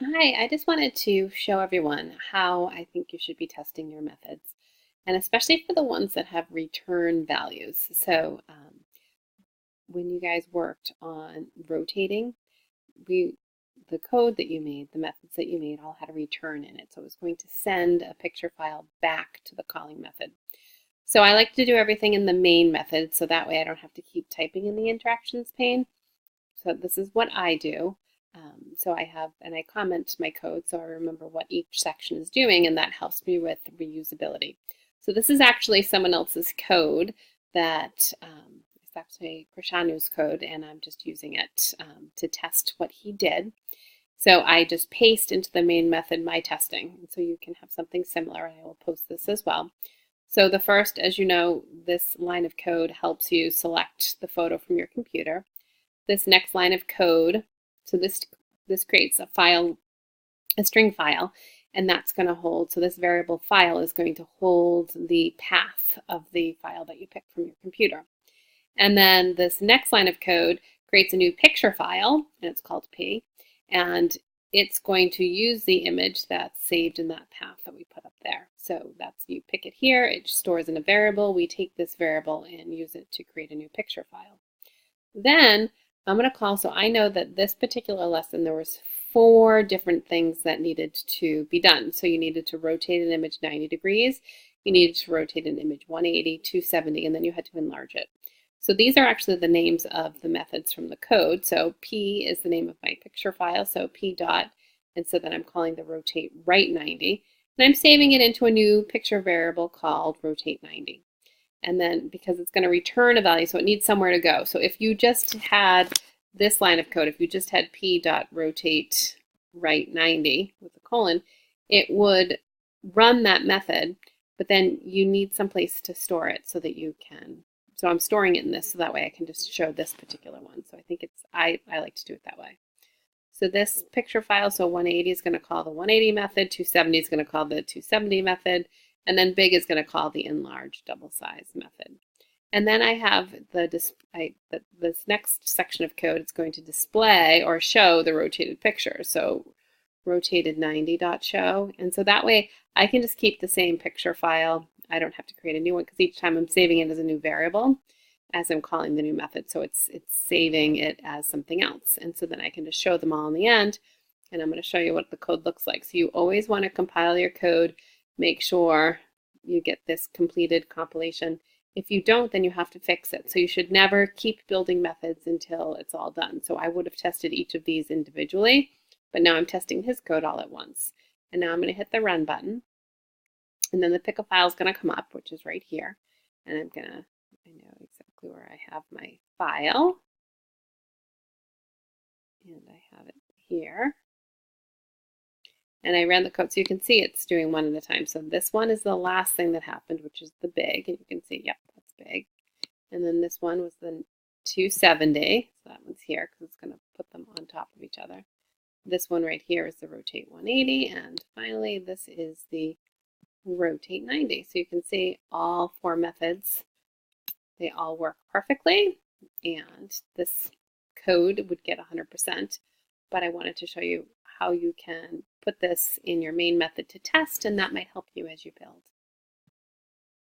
Hi, I just wanted to show everyone how I think you should be testing your methods, and especially for the ones that have return values. When you guys worked on rotating, we the code that you made, the methods that you made, all had a return in it. So it was going to send a picture file back to the calling method. So I like to do everything in the main method, so that way I don't have to keep typing in the interactions pane. So this is what I do. So I have, and I comment my code so I remember what each section is doing, and that helps me with reusability. So this is actually someone else's code that is actually Krishanu's code, and I'm just using it to test what he did. So I just paste into the main method my testing. And so you can have something similar, and I will post this as well. So the first, as you know, this line of code helps you select the photo from your computer. This next line of code, so this creates a file, a string file, and that's going to hold, so this variable file is going to hold the path of the file that you picked from your computer. And then this next line of code creates a new picture file, and it's called P, and it's going to use the image that's saved in that path that we put up there. So that's, you pick it here, it stores in a variable, we take this variable and use it to create a new picture file. Then I'm going to call, so I know that this particular lesson there was 4 different things that needed to be done. So you needed to rotate an image 90 degrees, you needed to rotate an image 180, 270, and then you had to enlarge it. So these are actually the names of the methods from the code. So P is the name of my picture file, so P dot, and so then I'm calling the rotate right 90, and I'm saving it into a new picture variable called rotate 90. And then because it's going to return a value, so it needs somewhere to go. So if you just had this line of code, if you just had p dot rotate right 90 with a colon, it would run that method, but then you need someplace to store it so that you can. So I'm storing it in this so that way I can just show this particular one. So I think it's, I like to do it that way. So this picture file, so 180 is going to call the 180 method, 270 is going to call the 270 method, and then big is going to call the enlarge double size method. And then I have this next section of code. It's going to display or show the rotated picture. So rotated 90.show. And so that way I can just keep the same picture file. I don't have to create a new one because each time I'm saving it as a new variable as I'm calling the new method. So it's saving it as something else. And so then I can just show them all in the end. And I'm going to show you what the code looks like. So you always want to compile your code. Make sure you get this completed compilation. If you don't, then you have to fix it. So you should never keep building methods until it's all done. So I would have tested each of these individually, but now I'm testing his code all at once. And now I'm going to hit the run button. And then the pick a file is going to come up, which is right here. And I'm going to, I know exactly where I have my file. And I have it here. And I ran the code so you can see it's doing one at a time. So this one is the last thing that happened, which is the big. And you can see, yep, that's big. And then this one was the 270. So that one's here because it's going to put them on top of each other. This one right here is the rotate 180. And finally, this is the rotate 90. So you can see all 4 methods, they all work perfectly. And this code would get 100%. But I wanted to show you how you can put this in your main method to test, and that might help you as you build.